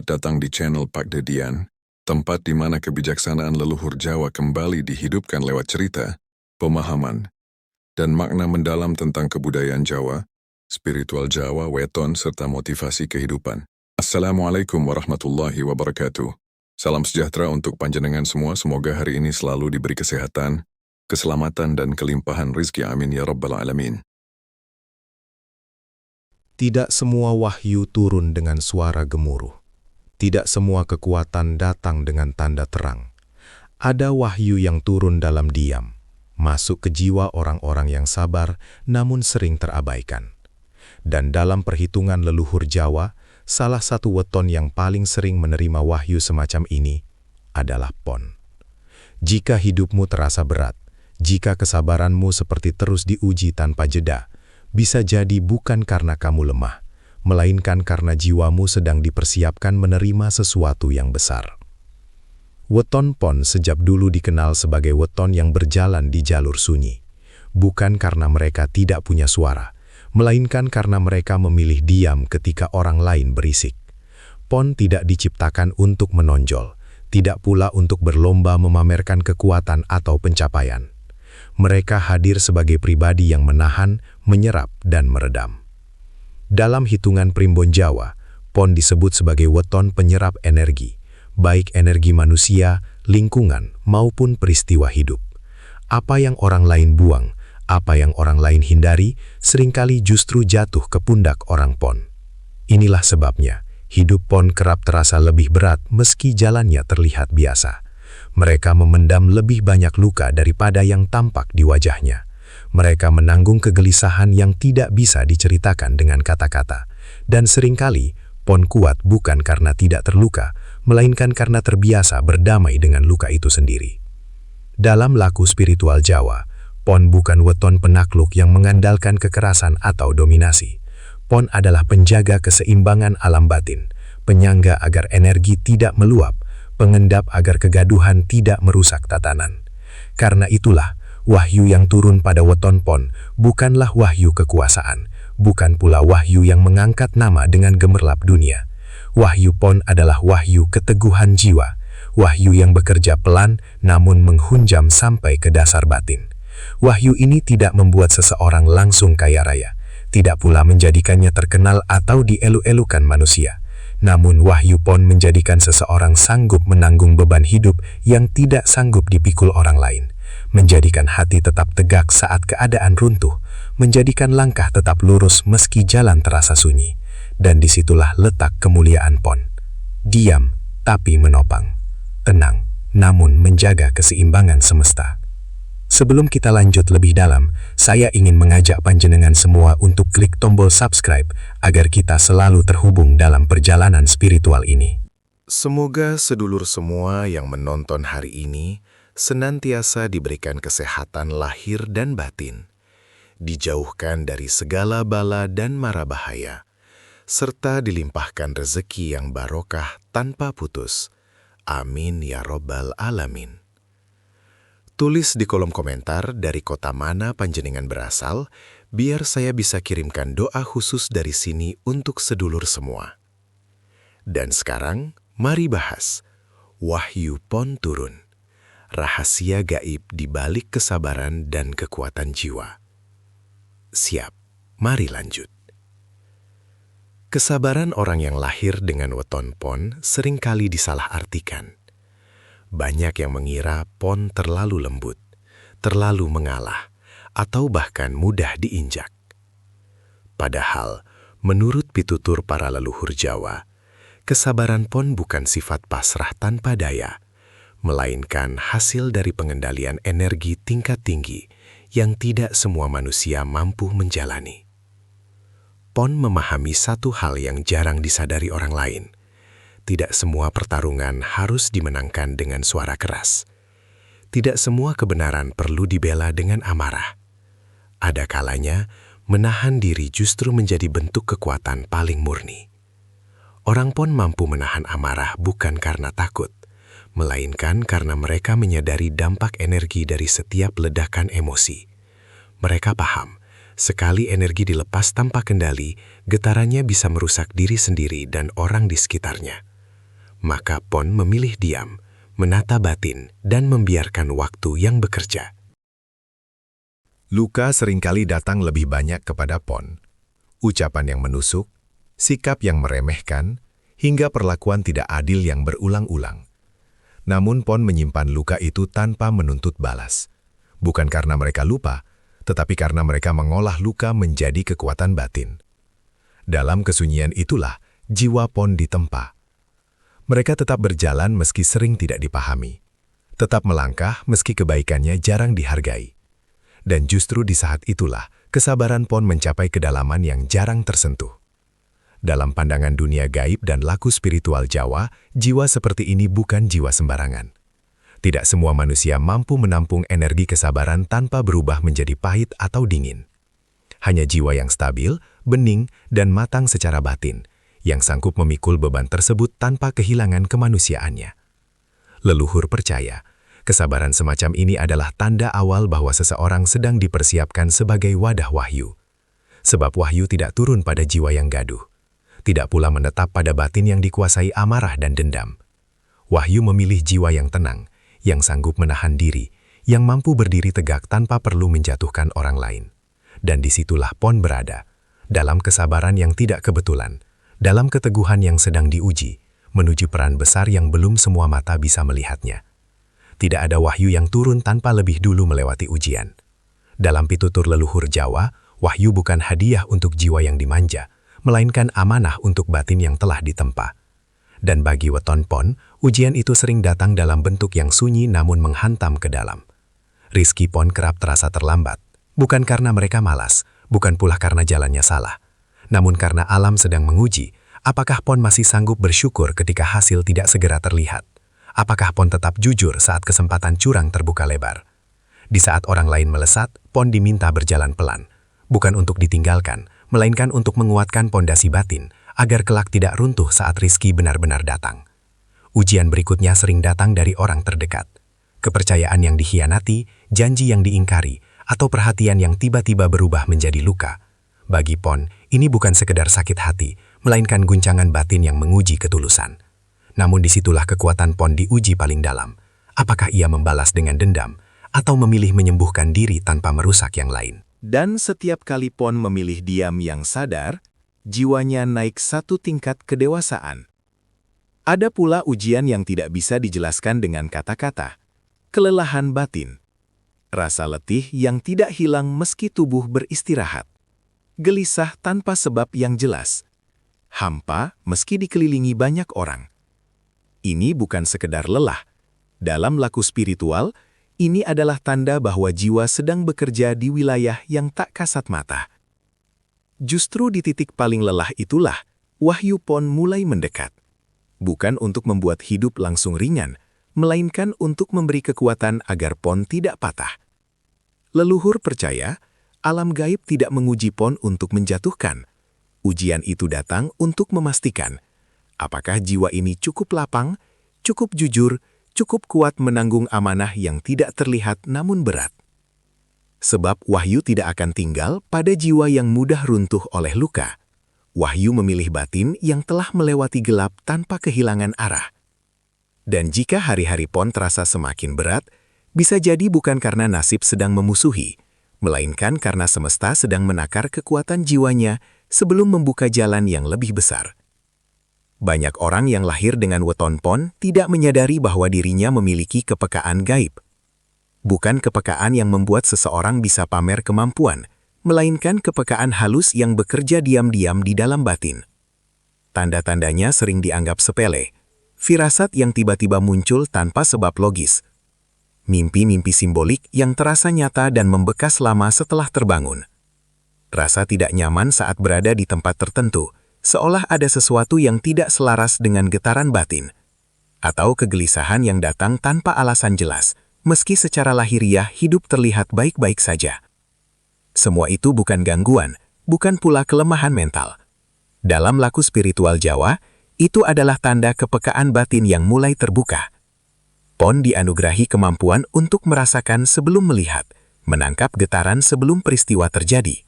datang di channel Pak Dedian, tempat di mana kebijaksanaan leluhur Jawa kembali dihidupkan lewat cerita, pemahaman, dan makna mendalam tentang kebudayaan Jawa, spiritual Jawa, weton, serta motivasi kehidupan. Assalamualaikum warahmatullahi wabarakatuh. Salam sejahtera untuk panjenengan semua, semoga hari ini selalu diberi kesehatan, keselamatan, dan kelimpahan rizki, amin ya rabbal alamin. Tidak semua wahyu turun dengan suara gemuruh. Tidak semua kekuatan datang dengan tanda terang. Ada wahyu yang turun dalam diam, masuk ke jiwa orang-orang yang sabar namun sering terabaikan. Dan dalam perhitungan leluhur Jawa, salah satu weton yang paling sering menerima wahyu semacam ini adalah Pon. Jika hidupmu terasa berat, jika kesabaranmu seperti terus diuji tanpa jeda, bisa jadi bukan karena kamu lemah, melainkan karena jiwamu sedang dipersiapkan menerima sesuatu yang besar. Weton Pon sejak dulu dikenal sebagai weton yang berjalan di jalur sunyi. Bukan karena mereka tidak punya suara, melainkan karena mereka memilih diam ketika orang lain berisik. Pon tidak diciptakan untuk menonjol, tidak pula untuk berlomba memamerkan kekuatan atau pencapaian. Mereka hadir sebagai pribadi yang menahan, menyerap, dan meredam. Dalam hitungan primbon Jawa, Pon disebut sebagai weton penyerap energi, baik energi manusia, lingkungan, maupun peristiwa hidup. Apa yang orang lain buang, apa yang orang lain hindari, seringkali justru jatuh ke pundak orang Pon. Inilah sebabnya, hidup Pon kerap terasa lebih berat meski jalannya terlihat biasa. Mereka memendam lebih banyak luka daripada yang tampak di wajahnya. Mereka menanggung kegelisahan yang tidak bisa diceritakan dengan kata-kata. Dan seringkali, Pon kuat bukan karena tidak terluka, melainkan karena terbiasa berdamai dengan luka itu sendiri. Dalam laku spiritual Jawa, Pon bukan weton penakluk yang mengandalkan kekerasan atau dominasi. Pon adalah penjaga keseimbangan alam batin, penyangga agar energi tidak meluap, pengendap agar kegaduhan tidak merusak tatanan. Karena itulah, wahyu yang turun pada weton Pon bukanlah wahyu kekuasaan, bukan pula wahyu yang mengangkat nama dengan gemerlap dunia. Wahyu Pon adalah wahyu keteguhan jiwa, wahyu yang bekerja pelan namun menghunjam sampai ke dasar batin. Wahyu ini tidak membuat seseorang langsung kaya raya, tidak pula menjadikannya terkenal atau dielu-elukan manusia. Namun wahyu Pon menjadikan seseorang sanggup menanggung beban hidup yang tidak sanggup dipikul orang lain, menjadikan hati tetap tegak saat keadaan runtuh, menjadikan langkah tetap lurus meski jalan terasa sunyi. Dan disitulah letak kemuliaan Pon. Diam, tapi menopang. Tenang, namun menjaga keseimbangan semesta. Sebelum kita lanjut lebih dalam, saya ingin mengajak panjenengan semua untuk klik tombol subscribe agar kita selalu terhubung dalam perjalanan spiritual ini. Semoga sedulur semua yang menonton hari ini senantiasa diberikan kesehatan lahir dan batin, dijauhkan dari segala bala dan mara bahaya, serta dilimpahkan rezeki yang barokah tanpa putus. Amin ya rabbal alamin. Tulis di kolom komentar dari kota mana panjenengan berasal, biar saya bisa kirimkan doa khusus dari sini untuk sedulur semua. Dan sekarang, mari bahas wahyu Pon turun. Rahasia gaib di balik kesabaran dan kekuatan jiwa. Siap, mari lanjut. Kesabaran orang yang lahir dengan weton Pon seringkali disalahartikan. Banyak yang mengira Pon terlalu lembut, terlalu mengalah, atau bahkan mudah diinjak. Padahal, menurut pitutur para leluhur Jawa, kesabaran Pon bukan sifat pasrah tanpa daya, melainkan hasil dari pengendalian energi tingkat tinggi yang tidak semua manusia mampu menjalani. Pon memahami satu hal yang jarang disadari orang lain. Tidak semua pertarungan harus dimenangkan dengan suara keras. Tidak semua kebenaran perlu dibela dengan amarah. Ada kalanya, menahan diri justru menjadi bentuk kekuatan paling murni. Orang Pon mampu menahan amarah bukan karena takut, melainkan karena mereka menyadari dampak energi dari setiap ledakan emosi. Mereka paham, sekali energi dilepas tanpa kendali, getarannya bisa merusak diri sendiri dan orang di sekitarnya. maka Pon memilih diam, menata batin, dan membiarkan waktu yang bekerja. Luka seringkali datang lebih banyak kepada Pon. Ucapan yang menusuk, sikap yang meremehkan, hingga perlakuan tidak adil yang berulang-ulang. Namun Pon menyimpan luka itu tanpa menuntut balas. Bukan karena mereka lupa, tetapi karena mereka mengolah luka menjadi kekuatan batin. Dalam kesunyian itulah jiwa Pon ditempa. Mereka tetap berjalan meski sering tidak dipahami. Tetap melangkah meski kebaikannya jarang dihargai. Dan justru di saat itulah kesabaran Pon mencapai kedalaman yang jarang tersentuh. Dalam pandangan dunia gaib dan laku spiritual Jawa, jiwa seperti ini bukan jiwa sembarangan. Tidak semua manusia mampu menampung energi kesabaran tanpa berubah menjadi pahit atau dingin. Hanya jiwa yang stabil, bening, dan matang secara batin, yang sanggup memikul beban tersebut tanpa kehilangan kemanusiaannya. Leluhur percaya, kesabaran semacam ini adalah tanda awal bahwa seseorang sedang dipersiapkan sebagai wadah wahyu. Sebab wahyu tidak turun pada jiwa yang gaduh. Tidak pula menetap pada batin yang dikuasai amarah dan dendam. Wahyu memilih jiwa yang tenang, yang sanggup menahan diri, yang mampu berdiri tegak tanpa perlu menjatuhkan orang lain. Dan disitulah Pon berada, dalam kesabaran yang tidak kebetulan, dalam keteguhan yang sedang diuji, menuju peran besar yang belum semua mata bisa melihatnya. Tidak ada wahyu yang turun tanpa lebih dulu melewati ujian. Dalam pitutur leluhur Jawa, wahyu bukan hadiah untuk jiwa yang dimanja, melainkan amanah untuk batin yang telah ditempa. Dan bagi weton Pon, ujian itu sering datang dalam bentuk yang sunyi namun menghantam ke dalam. Rizki Pon kerap terasa terlambat, bukan karena mereka malas, bukan pula karena jalannya salah, namun karena alam sedang menguji, apakah Pon masih sanggup bersyukur ketika hasil tidak segera terlihat. Apakah Pon tetap jujur saat kesempatan curang terbuka lebar? Di saat orang lain melesat, Pon diminta berjalan pelan. Bukan untuk ditinggalkan, melainkan untuk menguatkan pondasi batin, agar kelak tidak runtuh saat rizki benar-benar datang. Ujian berikutnya sering datang dari orang terdekat. Kepercayaan yang dikhianati, janji yang diingkari, atau perhatian yang tiba-tiba berubah menjadi luka. Bagi Pon, ini bukan sekedar sakit hati, melainkan guncangan batin yang menguji ketulusan. Namun disitulah kekuatan Pon diuji paling dalam. Apakah ia membalas dengan dendam, atau memilih menyembuhkan diri tanpa merusak yang lain? Dan setiap kali Pon memilih diam yang sadar, jiwanya naik satu tingkat kedewasaan. Ada pula ujian yang tidak bisa dijelaskan dengan kata-kata. Kelelahan batin. Rasa letih yang tidak hilang meski tubuh beristirahat. Gelisah tanpa sebab yang jelas. Hampa meski dikelilingi banyak orang. Ini bukan sekedar lelah. Dalam laku spiritual, ini adalah tanda bahwa jiwa sedang bekerja di wilayah yang tak kasat mata. Justru di titik paling lelah itulah, wahyu Pon mulai mendekat. Bukan untuk membuat hidup langsung ringan, melainkan untuk memberi kekuatan agar Pon tidak patah. Leluhur percaya, alam gaib tidak menguji Pon untuk menjatuhkan. Ujian itu datang untuk memastikan, apakah jiwa ini cukup lapang, cukup jujur, cukup kuat menanggung amanah yang tidak terlihat namun berat. Sebab wahyu tidak akan tinggal pada jiwa yang mudah runtuh oleh luka. Wahyu memilih batin yang telah melewati gelap tanpa kehilangan arah. Dan jika hari-hari Pon terasa semakin berat, bisa jadi bukan karena nasib sedang memusuhi, melainkan karena semesta sedang menakar kekuatan jiwanya sebelum membuka jalan yang lebih besar. Banyak orang yang lahir dengan weton Pon tidak menyadari bahwa dirinya memiliki kepekaan gaib. Bukan kepekaan yang membuat seseorang bisa pamer kemampuan, melainkan kepekaan halus yang bekerja diam-diam di dalam batin. Tanda-tandanya sering dianggap sepele, firasat yang tiba-tiba muncul tanpa sebab logis, mimpi-mimpi simbolik yang terasa nyata dan membekas lama setelah terbangun. Rasa tidak nyaman saat berada di tempat tertentu, seolah ada sesuatu yang tidak selaras dengan getaran batin, atau kegelisahan yang datang tanpa alasan jelas, meski secara lahiriah hidup terlihat baik-baik saja. Semua itu bukan gangguan, bukan pula kelemahan mental. Dalam laku spiritual Jawa, itu adalah tanda kepekaan batin yang mulai terbuka. Pon dianugerahi kemampuan untuk merasakan sebelum melihat, menangkap getaran sebelum peristiwa terjadi.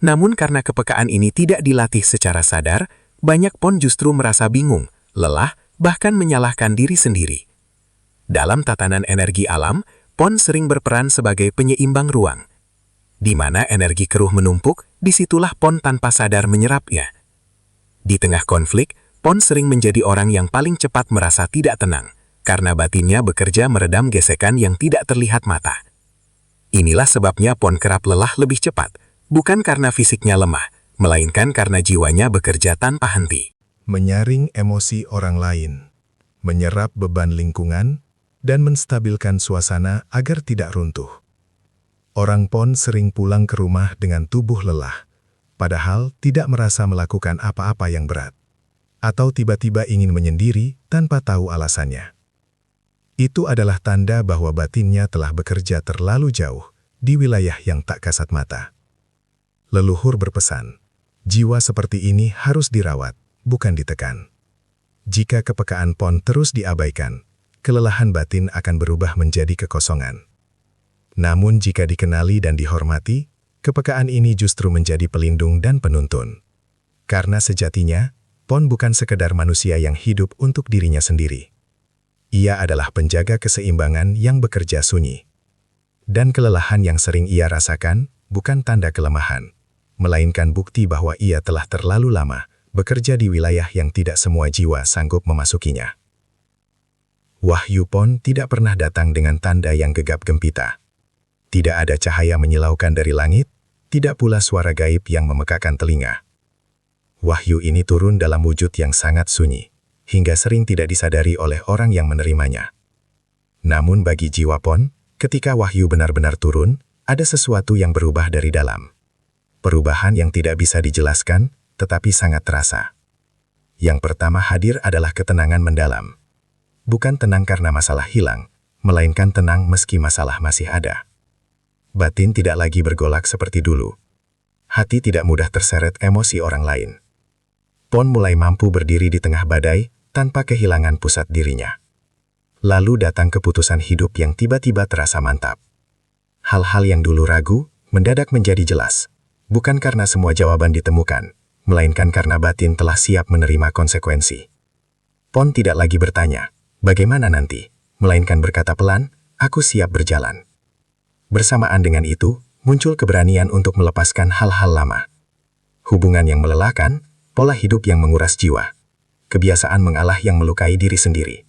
Namun karena kepekaan ini tidak dilatih secara sadar, banyak Pon justru merasa bingung, lelah, bahkan menyalahkan diri sendiri. Dalam tatanan energi alam, pon sering berperan sebagai penyeimbang ruang. Di mana energi keruh menumpuk, disitulah pon tanpa sadar menyerapnya. Di tengah konflik, pon sering menjadi orang yang paling cepat merasa tidak tenang, karena batinnya bekerja meredam gesekan yang tidak terlihat mata. Inilah sebabnya pon kerap lelah lebih cepat, bukan karena fisiknya lemah, melainkan karena jiwanya bekerja tanpa henti. Menyaring emosi orang lain, menyerap beban lingkungan, dan menstabilkan suasana agar tidak runtuh. Orang pon sering pulang ke rumah dengan tubuh lelah, padahal tidak merasa melakukan apa-apa yang berat, atau tiba-tiba ingin menyendiri tanpa tahu alasannya. Itu adalah tanda bahwa batinnya telah bekerja terlalu jauh di wilayah yang tak kasat mata. Leluhur berpesan, jiwa seperti ini harus dirawat, bukan ditekan. Jika kepekaan pon terus diabaikan, kelelahan batin akan berubah menjadi kekosongan. Namun jika dikenali dan dihormati, kepekaan ini justru menjadi pelindung dan penuntun. Karena sejatinya, pon bukan sekedar manusia yang hidup untuk dirinya sendiri. Ia adalah penjaga keseimbangan yang bekerja sunyi. Dan kelelahan yang sering ia rasakan bukan tanda kelemahan, melainkan bukti bahwa ia telah terlalu lama bekerja di wilayah yang tidak semua jiwa sanggup memasukinya. Wahyu pon tidak pernah datang dengan tanda yang gegap gempita. Tidak ada cahaya menyilaukan dari langit, tidak pula suara gaib yang memekakan telinga. Wahyu ini turun dalam wujud yang sangat sunyi, hingga sering tidak disadari oleh orang yang menerimanya. Namun bagi jiwa pon, ketika wahyu benar-benar turun, ada sesuatu yang berubah dari dalam. Perubahan yang tidak bisa dijelaskan, tetapi sangat terasa. Yang pertama hadir adalah ketenangan mendalam. Bukan tenang karena masalah hilang, melainkan tenang meski masalah masih ada. Batin tidak lagi bergolak seperti dulu. Hati tidak mudah terseret emosi orang lain. Pon mulai mampu berdiri di tengah badai, tanpa kehilangan pusat dirinya. Lalu datang keputusan hidup yang tiba-tiba terasa mantap. Hal-hal yang dulu ragu, mendadak menjadi jelas. Bukan karena semua jawaban ditemukan, melainkan karena batin telah siap menerima konsekuensi. Pon tidak lagi bertanya, bagaimana nanti? Melainkan berkata pelan, aku siap berjalan. Bersamaan dengan itu, muncul keberanian untuk melepaskan hal-hal lama. Hubungan yang melelahkan, pola hidup yang menguras jiwa, kebiasaan mengalah yang melukai diri sendiri.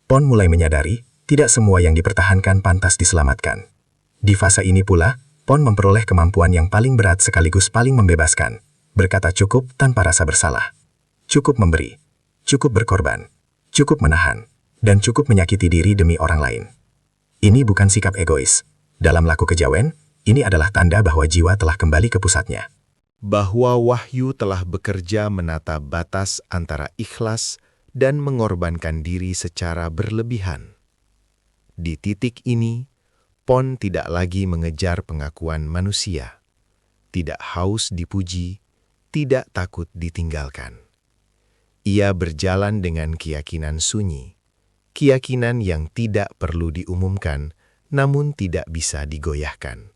Pon mulai menyadari, tidak semua yang dipertahankan pantas diselamatkan. Di fase ini pula, Pon memperoleh kemampuan yang paling berat sekaligus paling membebaskan, berkata cukup tanpa rasa bersalah. Cukup memberi, cukup berkorban, cukup menahan, dan cukup menyakiti diri demi orang lain. Ini bukan sikap egois. Dalam laku kejawen, ini adalah tanda bahwa jiwa telah kembali ke pusatnya. Bahwa wahyu telah bekerja menata batas antara ikhlas dan mengorbankan diri secara berlebihan. Di titik ini, Pon tidak lagi mengejar pengakuan manusia, tidak haus dipuji, tidak takut ditinggalkan. Ia berjalan dengan keyakinan sunyi, keyakinan yang tidak perlu diumumkan, namun tidak bisa digoyahkan.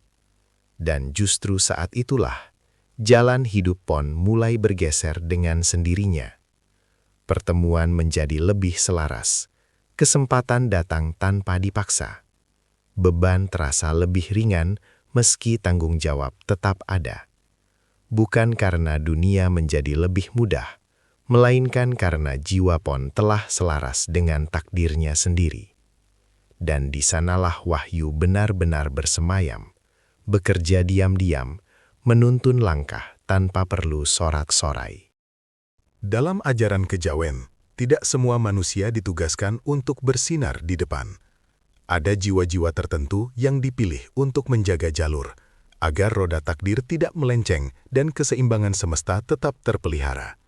Dan justru saat itulah, jalan hidup Pon mulai bergeser dengan sendirinya. Pertemuan menjadi lebih selaras, kesempatan datang tanpa dipaksa. Beban terasa lebih ringan meski tanggung jawab tetap ada. Bukan karena dunia menjadi lebih mudah, melainkan karena jiwa Pon telah selaras dengan takdirnya sendiri. Dan di sanalah wahyu benar-benar bersemayam, bekerja diam-diam, menuntun langkah tanpa perlu sorak-sorai. Dalam ajaran kejawen, tidak semua manusia ditugaskan untuk bersinar di depan. Ada jiwa-jiwa tertentu yang dipilih untuk menjaga jalur, agar roda takdir tidak melenceng dan keseimbangan semesta tetap terpelihara.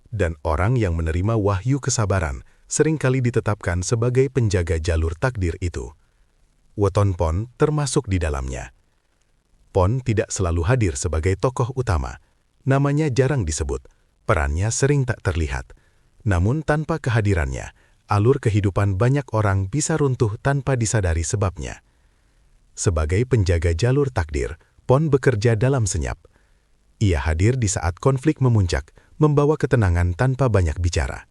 Dan orang yang menerima wahyu kesabaran seringkali ditetapkan sebagai penjaga jalur takdir itu. Weton Pon termasuk di dalamnya. Pon tidak selalu hadir sebagai tokoh utama. Namanya jarang disebut, perannya sering tak terlihat. Namun tanpa kehadirannya, alur kehidupan banyak orang bisa runtuh tanpa disadari sebabnya. Sebagai penjaga jalur takdir, Pon bekerja dalam senyap. Ia hadir di saat konflik memuncak, membawa ketenangan tanpa banyak bicara.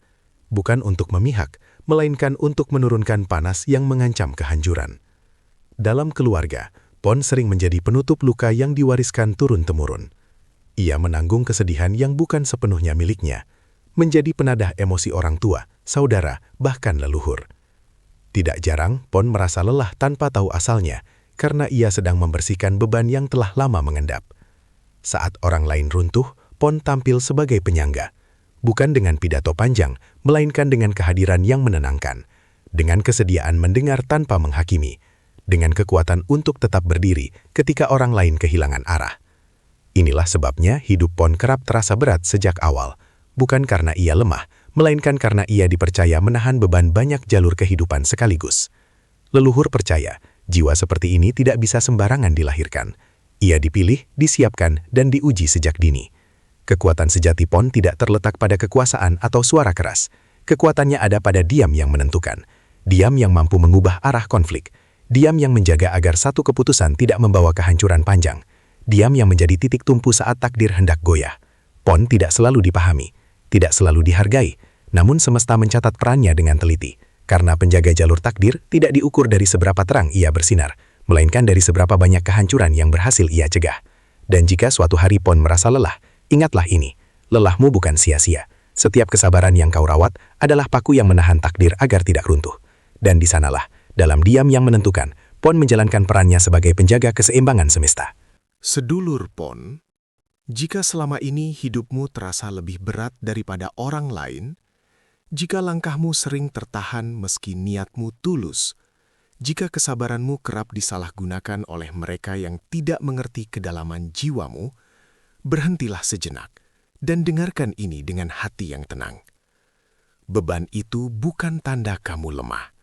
bukan untuk memihak, melainkan untuk menurunkan panas yang mengancam kehancuran. Dalam keluarga, Pon sering menjadi penutup luka yang diwariskan turun-temurun. Ia menanggung kesedihan yang bukan sepenuhnya miliknya, menjadi penadah emosi orang tua, saudara, bahkan leluhur. Tidak jarang, Pon merasa lelah tanpa tahu asalnya, karena ia sedang membersihkan beban yang telah lama mengendap. Saat orang lain runtuh, Pon tampil sebagai penyangga. Bukan dengan pidato panjang, melainkan dengan kehadiran yang menenangkan, dengan kesediaan mendengar tanpa menghakimi, dengan kekuatan untuk tetap berdiri ketika orang lain kehilangan arah. Inilah sebabnya hidup Pon kerap terasa berat sejak awal, bukan karena ia lemah, melainkan karena ia dipercaya menahan beban banyak jalur kehidupan sekaligus. Leluhur percaya, jiwa seperti ini tidak bisa sembarangan dilahirkan. Ia dipilih, disiapkan, dan diuji sejak dini. Kekuatan sejati Pon tidak terletak pada kekuasaan atau suara keras. Kekuatannya ada pada diam yang menentukan. Diam yang mampu mengubah arah konflik. Diam yang menjaga agar satu keputusan tidak membawa kehancuran panjang. Diam yang menjadi titik tumpu saat takdir hendak goyah. Pon tidak selalu dipahami, tidak selalu dihargai, namun semesta mencatat perannya dengan teliti. Karena penjaga jalur takdir tidak diukur dari seberapa terang ia bersinar, melainkan dari seberapa banyak kehancuran yang berhasil ia cegah. Dan jika suatu hari Pon merasa lelah, ingatlah ini, lelahmu bukan sia-sia. Setiap kesabaran yang kau rawat adalah paku yang menahan takdir agar tidak runtuh. Dan di sanalah, dalam diam yang menentukan, Pon menjalankan perannya sebagai penjaga keseimbangan semesta. Sedulur Pon, jika selama ini hidupmu terasa lebih berat daripada orang lain, jika langkahmu sering tertahan meski niatmu tulus, jika kesabaranmu kerap disalahgunakan oleh mereka yang tidak mengerti kedalaman jiwamu, berhentilah sejenak dan dengarkan ini dengan hati yang tenang. Beban itu bukan tanda kamu lemah.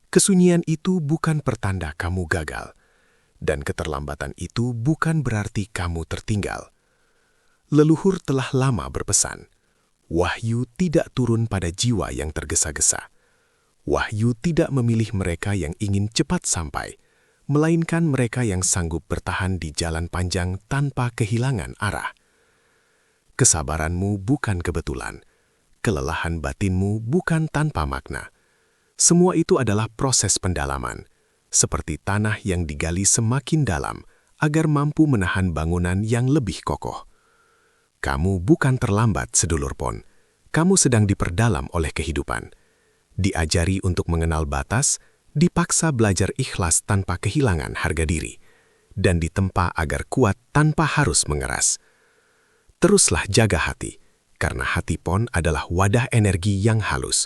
Kesunyian itu bukan pertanda kamu gagal. Dan keterlambatan itu bukan berarti kamu tertinggal. Leluhur telah lama berpesan, wahyu tidak turun pada jiwa yang tergesa-gesa. Wahyu tidak memilih mereka yang ingin cepat sampai, melainkan mereka yang sanggup bertahan di jalan panjang tanpa kehilangan arah. Kesabaranmu bukan kebetulan, kelelahan batinmu bukan tanpa makna. Semua itu adalah proses pendalaman, seperti tanah yang digali semakin dalam agar mampu menahan bangunan yang lebih kokoh. Kamu bukan terlambat, sedulur Pon. Kamu sedang diperdalam oleh kehidupan. Diajari untuk mengenal batas, dipaksa belajar ikhlas tanpa kehilangan harga diri, dan ditempa agar kuat tanpa harus mengeras. Teruslah jaga hati, karena hati Pon adalah wadah energi yang halus.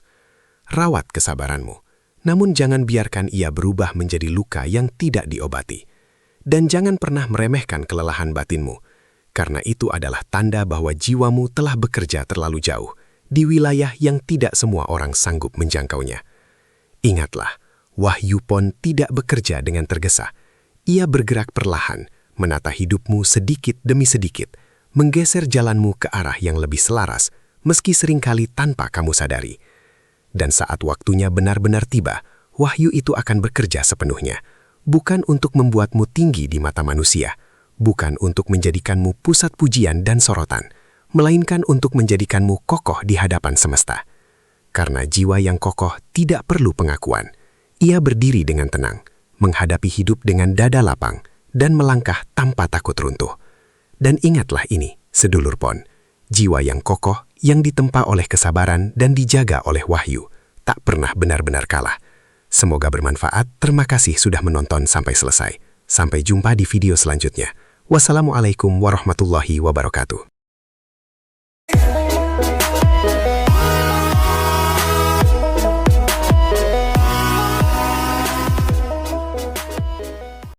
Rawat kesabaranmu, namun jangan biarkan ia berubah menjadi luka yang tidak diobati. Dan jangan pernah meremehkan kelelahan batinmu, karena itu adalah tanda bahwa jiwamu telah bekerja terlalu jauh, di wilayah yang tidak semua orang sanggup menjangkaunya. Ingatlah, wahyu Pon tidak bekerja dengan tergesa. Ia bergerak perlahan, menata hidupmu sedikit demi sedikit, menggeser jalanmu ke arah yang lebih selaras, meski seringkali tanpa kamu sadari. Dan saat waktunya benar-benar tiba, wahyu itu akan bekerja sepenuhnya, bukan untuk membuatmu tinggi di mata manusia, bukan untuk menjadikanmu pusat pujian dan sorotan, melainkan untuk menjadikanmu kokoh di hadapan semesta. Karena jiwa yang kokoh tidak perlu pengakuan. Ia berdiri dengan tenang, menghadapi hidup dengan dada lapang, dan melangkah tanpa takut runtuh. Dan ingatlah ini, sedulur Pon, jiwa yang kokoh yang ditempa oleh kesabaran dan dijaga oleh wahyu, tak pernah benar-benar kalah. Semoga bermanfaat. Terima kasih sudah menonton sampai selesai. Sampai jumpa di video selanjutnya. Wassalamualaikum warahmatullahi wabarakatuh.